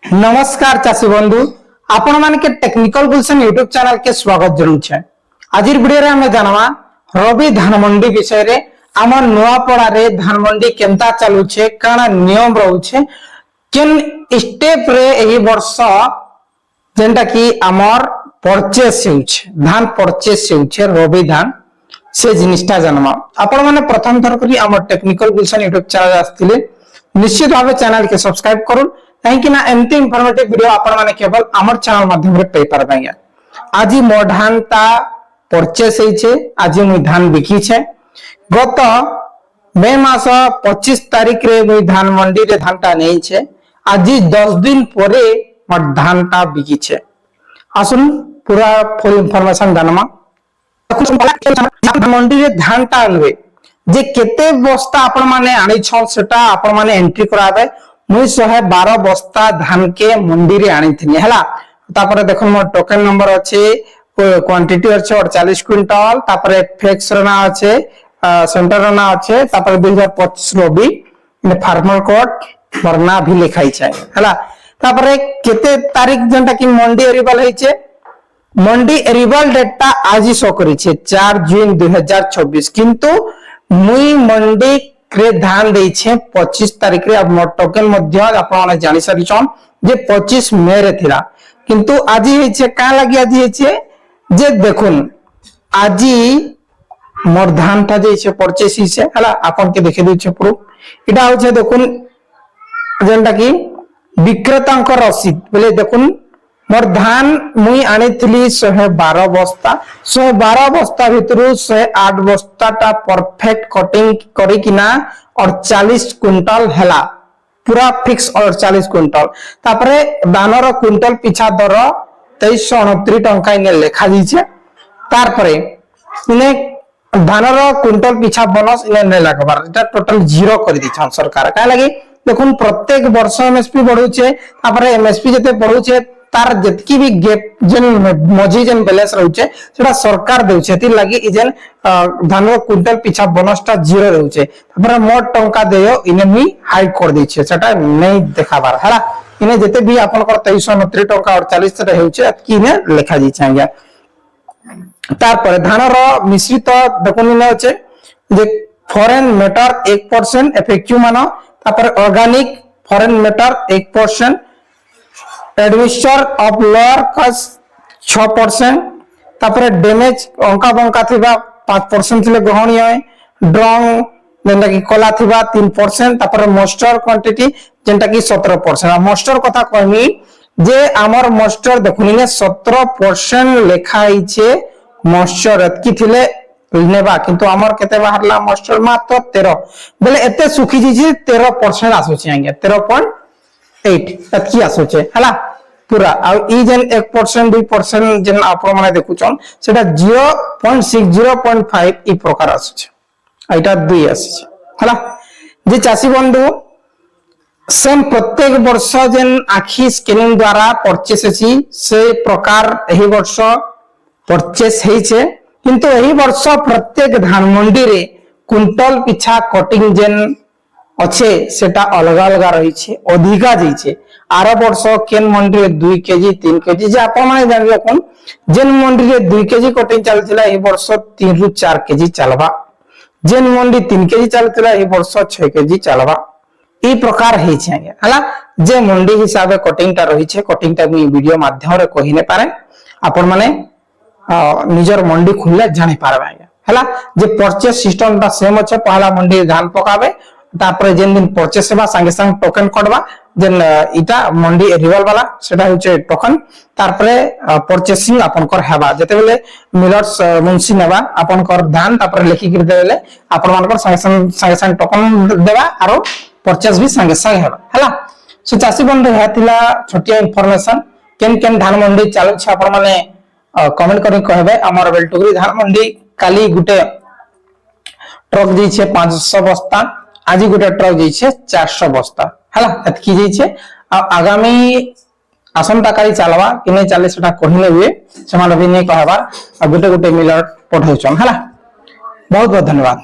नमस्कार चाषी बंधु आपण मान के टेक्निकल गुलशन यूट्यूब चैनल के स्वागत जरूर आज वीडियो रे हमें जानवा रवि धान मंडी विषय रे आम नुआपड़ा रे धान मंडी केनता चालू छे काना नियम रहउछे केन स्टेप रे एही वर्ष जेंटा कि आमर परचेस होउछे धान परचेस होउछे रवि धान से जिनिसटा जानवा आपण माने प्रथम थर करी आम टेक्निकल गुलशन यूट्यूब चैनल आस्तिले निश्चित भाव चैनल के सब्सक्राइब करूँ कहीं ना एमती इंफॉर्मेटिव वीडियो आपण माने केवल आमर चैनल माध्यम रे पे पारबे। आज मो धान ता परचेस होइछे आज मु धान बिकी छे गत मे मास 25 तारीख रे मु धान मंडी रे धान ता नै छे आज 10 दिन परे मो धान ता बिकी छे आसुन पूरा फुल इंफॉर्मेशन दानमा मंडी रे धान ता आनबे जे केते बस्ता आपण माने आनी छ सेटा आपण माने एंट्री कराबे मुई 112 बस्ता धान के मंडी रे आनी थी हैला तापर देखो मोर टोकन नंबर अच्छे क्वांटिटी अच्छे 48 क्विंटल तापर फ्लेक्स रना अच्छे सेंटर रना अच्छे तापर 2025 रो भी फार्मर कोड वरना भी लिखाई छै हैला तापर केते तारीख जंटा कि मंडी एरिबल होइछे मंडी एरिबल डेटा आज शो करी छे 4 जून 2024 किंतु मुई मंडी रे धान देई छे 25 तारीख रे अब मोर टोकन मध्ये आपण माने जानि सरी छन जे 25 मे रे थिला किंतु आज हे छे का लागि आज हे छे जे देखुन आज मोर धान था जे छे परचेस ही छे हला आपण के देखे दै छे प्रूफ इटा हो छे देखुन जेंटा कि विक्रेतांक रसीद बोले देखुन मोर धान मुई आनी थिली 112 बस्ता 112 बस्ता भितरु 108 बस्ता ता परफेक्ट कटिंग करी किना 48 क्विंटल हैला पूरा फिक्स 48 क्विंटल तापरे दानर क्विंटल पिछा दर 2329 टंका इने लेखा दीछे तार परे इने धानर क्विंटल पिछा बोनस इने नै लागबार एटा टोटल जीरो कर दिछन सरकार का लागि देखुन प्रत्येक वर्ष एमएसपी बढ़ुचे तापरे एमएसपी जते बढ़ुचे तार जतकी भी गैप जन मझी जन बैलेंस रहउचे सेटा सरकार देउचे ति लागि इ जन धान क्विंटल पिछा बोनसटा जीरो रहउचे तापर मोट टंका देयो इने मी हाइड कर दैछे सेटा नै देखाबार हला इने जते भी आपन कर 2329 टंका 48 रे हेउचे कि ने लेखा दी छांगा तार पर धान रो मिश्रित देखुन ने होचे जे फॉरेन मैटर 1% इफेक्टिव मानो तापर organic foreign matter 1% admixture of lower cost 6% तापर डैमेज अंका बंका थिबा 5% ले ग्रहणीय है ड्रंग जेंटा कि कला थिबा 3% तापर मॉइस्चर क्वांटिटी जेंटा कि 17% मॉइस्चर कथा कहमी जे हमर मॉइस्चर देखुनिने 17% लेखाई छे मॉइस्चर की थिले नेबा किंतु हमर केते बाहरला मॉइस्चर मात्र 13 बोले एते सुखी जी 13% आसु छै आगे 13.8 तत्की आसु छै हला पूरा आ ई जन 1% 2% जन आपण माने देखु छन सेटा 0.6 0.5 ई प्रकार आसु छै एटा 2 आसु छै हला जे चासी बंधु सेम प्रत्येक वर्ष जन आखी स्कैनिंग द्वारा परचेस अछि से प्रकार एही वर्ष परचेस हेइ छै किंतु एही वर्ष प्रत्येक धान मंडी रे क्विंटल पिछा कटिंग जन अच्छे सेटा अलग अलग रही छे अधिका जई छे आरो वर्ष केन मंडी रे 2 केजी 3 केजी जे आपण माने जानि रखन जेन मंडी रे 2 केजी कटिंग चलथिला ए वर्ष 3 रु 4 केजी चलबा जेन मंडी 3 केजी चलथिला ए वर्ष 6 केजी चलबा ई प्रकार हे छे हला जे मंडी हिसाबे कटिंग ता रही छे कटिंग ता मी वीडियो माध्यम रे कहिने पारे आपण माने निजर मंडी खुलले जानि पारबा हला जे परचेस सिस्टम ता सेम अछि पहला मंडी धान पकाबे तापर जेन दिन परचेस सेवा संगे संग टोकन कोडबा जेन इटा मंडी रिवल वाला सेटा होचे टोकन तापर परचेसिंग आपन कर हेबा जते बेले मिलर्स मुंशी नेबा आपन कर धान तापर लेखि कर देले आपन मान कर संगे संग टोकन देबा आरो परचेस भी संगे संग हेबा हला सो चासी बंधु हेतिला छोटिया इंफॉर्मेशन केन केन धान मंडी चालू छ आपन माने कमेंट करि कहबे हमर बेलटुगरी धान मंडी काली गुटे ट्रक दी छे 500 बस्ता आज गोटे ट्रक जाइए 400 बस्ता है एतकी जाइए आगामी आसंता काली चलवा कि नहीं चले सेटा कहने हुए से भी नहीं कहबार गोटे गोटे मिलर पठाउछन है बहुत बहुत धन्यवाद।